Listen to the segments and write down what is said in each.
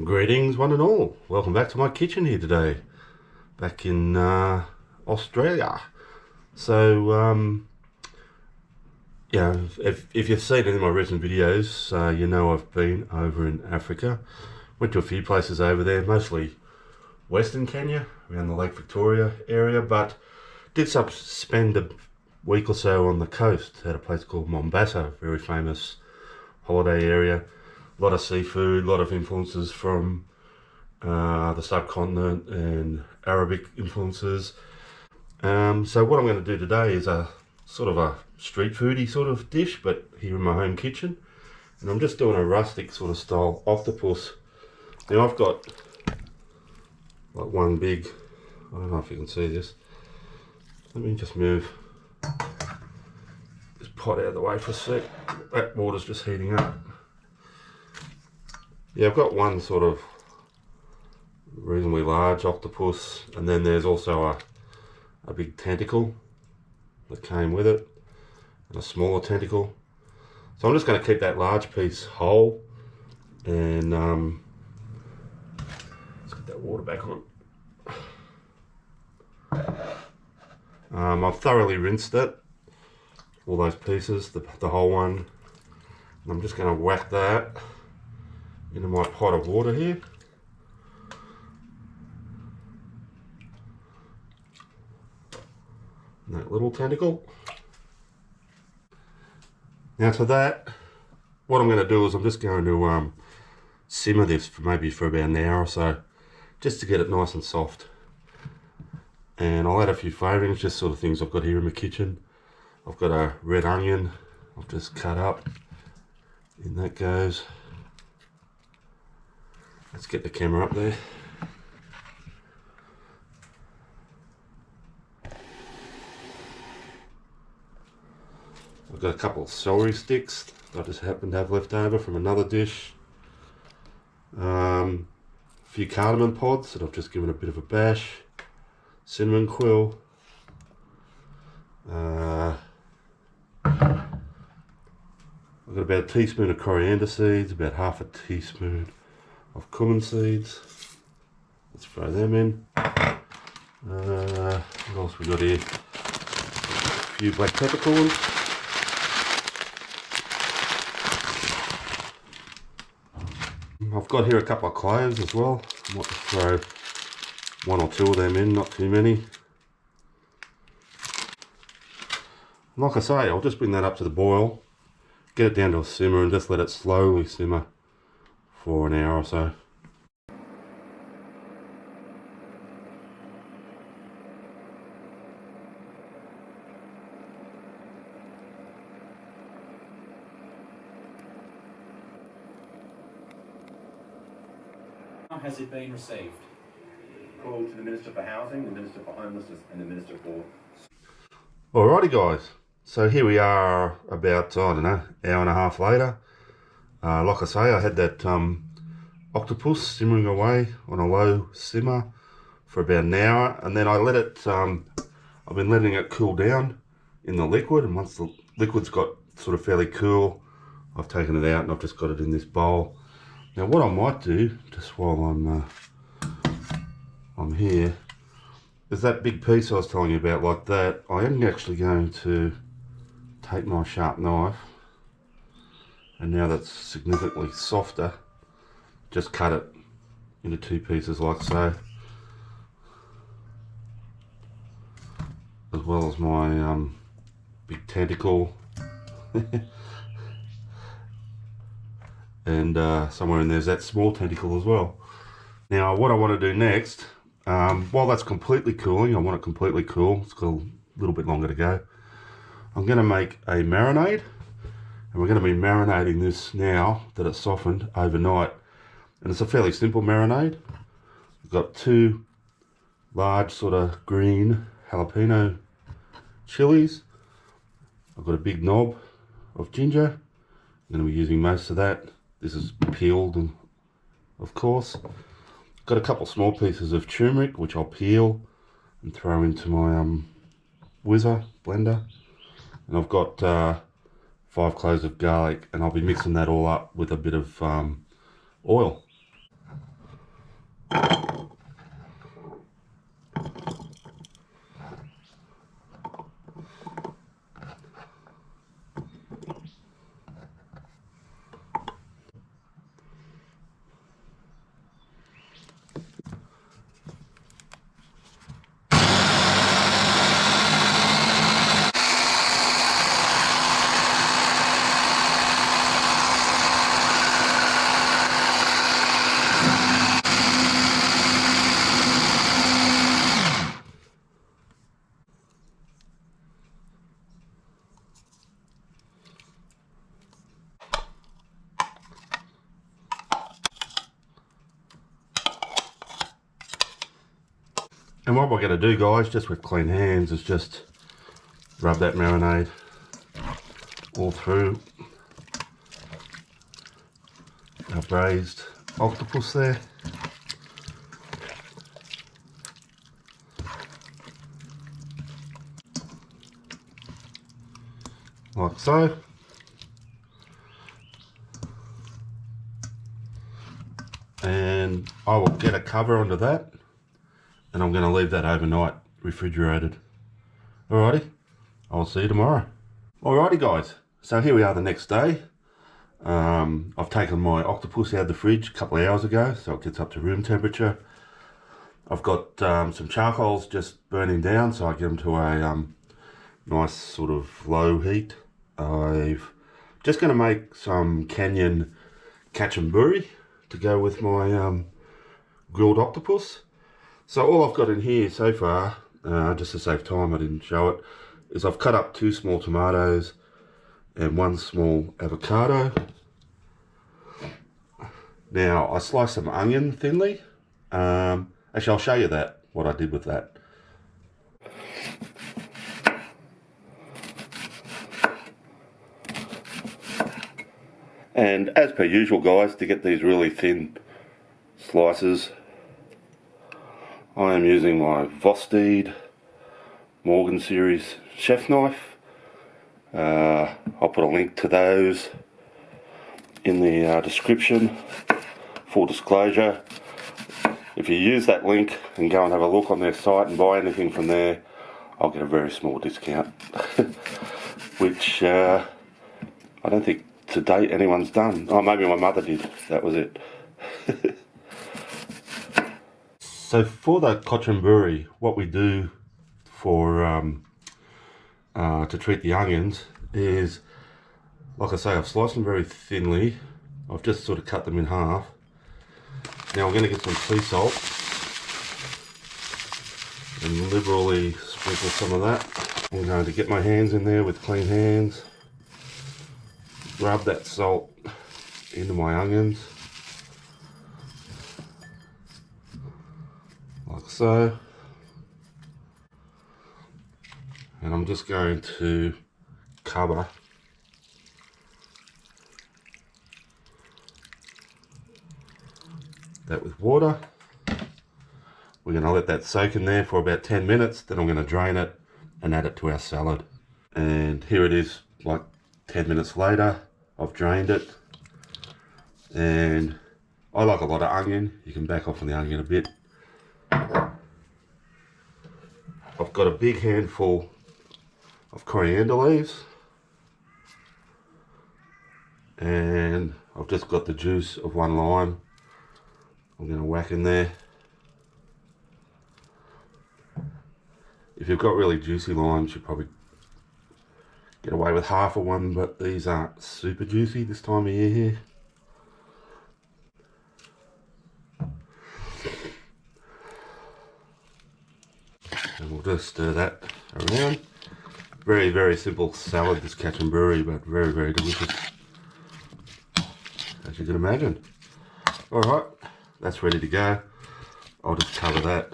Greetings one and all, welcome back to my kitchen here today, back in Australia. So yeah, if you've seen any of my recent videos, you know I've been over in Africa. Went to a few places over there, mostly Western Kenya, around the Lake Victoria area, but did spend a week or so on the coast at a place called Mombasa, very famous holiday area. A lot of seafood, a lot of influences from the subcontinent and Arabic influences. So what I'm going to do today is a sort of a street foodie sort of dish, but here in my home kitchen. And I'm just doing a rustic sort of style octopus. Now I've got like one big, I don't know if you can see this. Let me just move this pot out of the way for a sec. That water's just heating up. Yeah, I've got one sort of reasonably large octopus, and then there's also a big tentacle that came with it, and a smaller tentacle. So I'm just going to keep that large piece whole, and let's get that water back on. I've thoroughly rinsed it, all those pieces, the whole one, and I'm just going to whack that into my pot of water here. And that little tentacle. Now to that, what I'm going to do is I'm just going to simmer this for maybe for about an hour or so, just to get it nice and soft. And I'll add a few flavourings, just sort of things I've got here in my kitchen. I've got a red onion I've just cut up, in that goes. Let's get the camera up there. I've got a couple of celery sticks that I just happen to have left over from another dish. A few cardamom pods that I've just given a bit of a bash. Cinnamon quill. I've got about a teaspoon of coriander seeds, about half a teaspoon of cumin seeds. Let's throw them in. What else we got here? A few black peppercorns. I've got here a couple of cloves as well. I might throw one or two of them in, not too many. Like I say, I'll just bring that up to the boil, get it down to a simmer, and just let it slowly simmer for an hour or so. How has it been received? Called to the Minister for Housing, the Minister for Homelessness and the Minister for... Alrighty guys, so here we are about, I don't know, hour and a half later. Like I say, I had that octopus simmering away on a low simmer for about an hour, and then I let it, I've been letting it cool down in the liquid, and once the liquid's got sort of fairly cool, I've taken it out and I've just got it in this bowl. Now what I might do, just while I'm here, is that big piece I was telling you about, like that, I am actually going to take my sharp knife, and now that's significantly softer, just cut it into two pieces like so, as well as my big tentacle. And somewhere in there's that small tentacle as well. Now what I want to do next, while that's completely cooling, I want it completely cool, it's got a little bit longer to go, I'm going to make a marinade, and we're going to be marinating this now that it's softened overnight. And it's a fairly simple marinade. I've got two large sort of green jalapeno chilies. I've got a big knob of ginger. I'm going to be using most of that. This is peeled, of course. Got a couple small pieces of turmeric, which I'll peel and throw into my whizzer blender. And I've got 5 cloves of garlic, and I'll be mixing that all up with a bit of oil. And what we're going to do, guys, just with clean hands, is just rub that marinade all through our braised octopus there. Like so. And I will get a cover onto that, and I'm going to leave that overnight refrigerated. Alrighty, I'll see you tomorrow. Alrighty guys, so here we are the next day. I've taken my octopus out of the fridge a couple of hours ago, so it gets up to room temperature. I've got some charcoals just burning down, so I get them to a nice sort of low heat. I'm just going to make some canyon kachumbari to go with my grilled octopus. So all I've got in here so far, just to save time, I didn't show it, is I've cut up 2 small tomatoes and 1 small avocado. Now I sliced some onion thinly. Actually, I'll show you that, what I did with that. And as per usual guys, to get these really thin slices, I am using my Vostede Morgan series chef knife. I'll put a link to those in the description. Full disclosure, if you use that link and go and have a look on their site and buy anything from there, I'll get a very small discount. Which I don't think to date anyone's done. Oh, maybe my mother did, that was it. So for the kachumbari, what we do for to treat the onions is, like I say, I've sliced them very thinly. I've just sort of cut them in half. Now I'm going to get some sea salt and liberally sprinkle some of that. I'm going to get my hands in there with clean hands, rub that salt into my onions, like so. And I'm just going to cover that with water. We're going to let that soak in there for about 10 minutes, then I'm going to drain it and add it to our salad. And here it is, like 10 minutes later. I've drained it, and I like a lot of onion. You can back off on the onion a bit. I've got a big handful of coriander leaves, and I've just got the juice of 1 lime. I'm going to whack in there. If you've got really juicy limes, you probably get away with half of one, but these aren't super juicy this time of year here. And we'll just stir that around. Very, very simple salad, this kachumbari, but very, very delicious, as you can imagine. Alright, that's ready to go. I'll just cover that,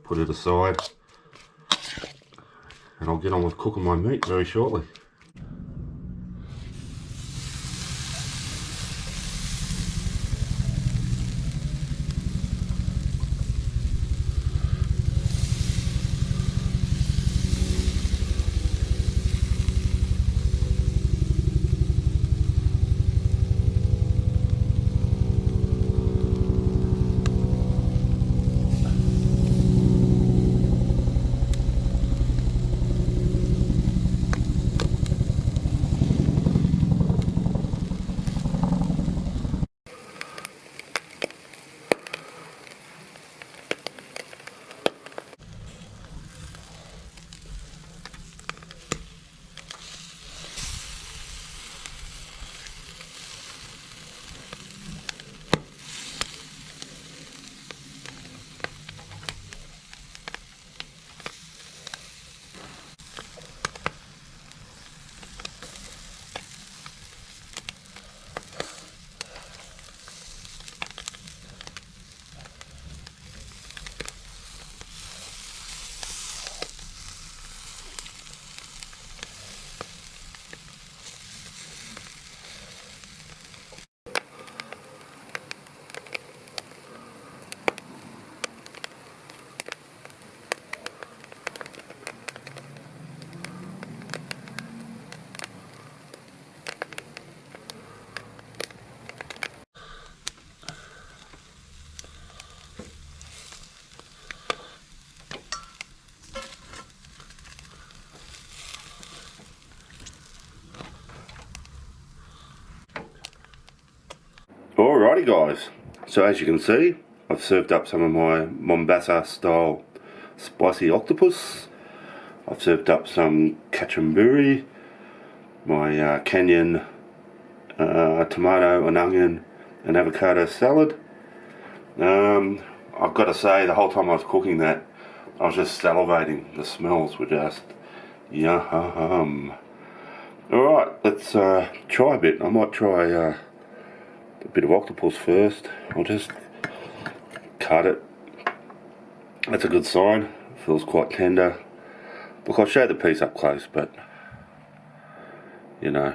put it aside, and I'll get on with cooking my meat very shortly. Alrighty guys, so as you can see, I've served up some of my Mombasa style spicy octopus. I've served up some kachumbari, my Kenyan tomato and onion and avocado salad. I've got to say, the whole time I was cooking that, I was just salivating. The smells were just yum. Alright, let's try a bit. I might try a bit of octopus first. I'll just cut it. That's a good sign. It feels quite tender. Look, I'll show the piece up close, but you know,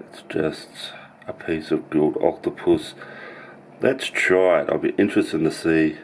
it's just a piece of grilled octopus. Let's try it. I'll be interested to see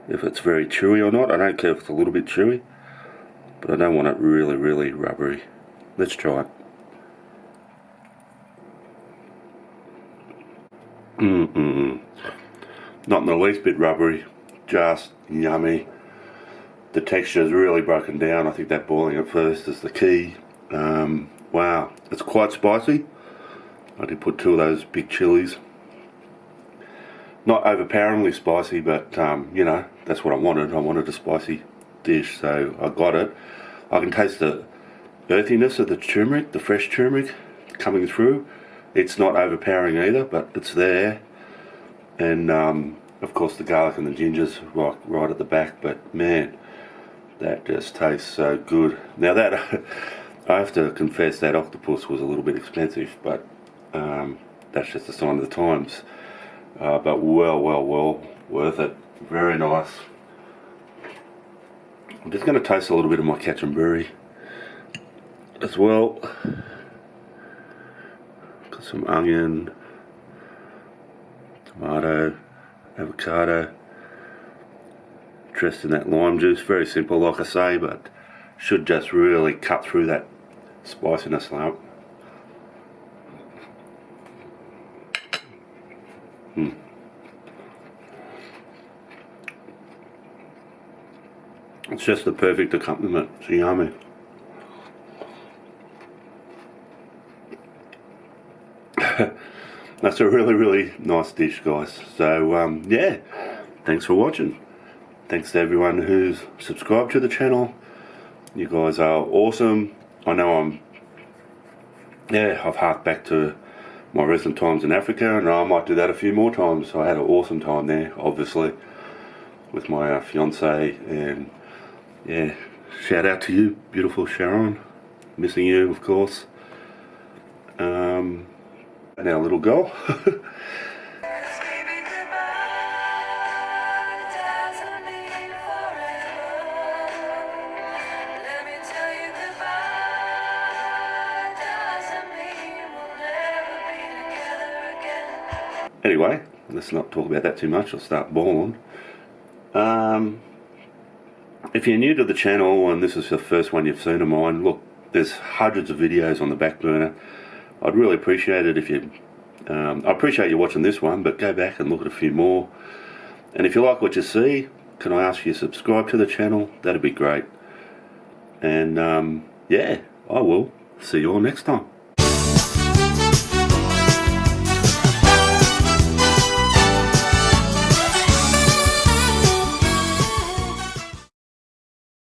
if it's very chewy or not. I don't care if it's a little bit chewy, but I don't want it really, really rubbery. Let's try it. Not in the least bit rubbery, just yummy. The texture is really broken down. I think that boiling at first is the key. Wow, it's quite spicy. I did put 2 of those big chilies. Not overpoweringly spicy, but you know, that's what I wanted. I wanted a spicy dish, so I got it. I can taste the earthiness of the turmeric, the fresh turmeric coming through. It's not overpowering either, but it's there. And of course the garlic and the ginger's right at the back, but man, that just tastes so good. Now that I have to confess, that octopus was a little bit expensive, but that's just a sign of the times. But well worth it. Very nice. I'm just going to taste a little bit of my kachumbari as well. Got some onion, tomato, avocado, dressed in that lime juice. Very simple, like I say, but should just really cut through that spiciness now. It's just the perfect accompaniment. It's yummy. That's a really nice dish, guys. So yeah, thanks for watching. Thanks to everyone who's subscribed to the channel. You guys are awesome. I know I've harked back to my recent times in Africa, and I might do that a few more times. I had an awesome time there, obviously, with my fiance, and yeah, shout out to you, beautiful Sharon. Missing you, of course. And our little girl. Anyway, let's not talk about that too much. I'll start bawling. If you're new to the channel and this is the first one you've seen of mine, look, there's hundreds of videos on the back burner. I'd really appreciate it if you... I appreciate you watching this one, but go back and look at a few more. And if you like what you see, can I ask you to subscribe to the channel? That'd be great. And yeah, I will see you all next time.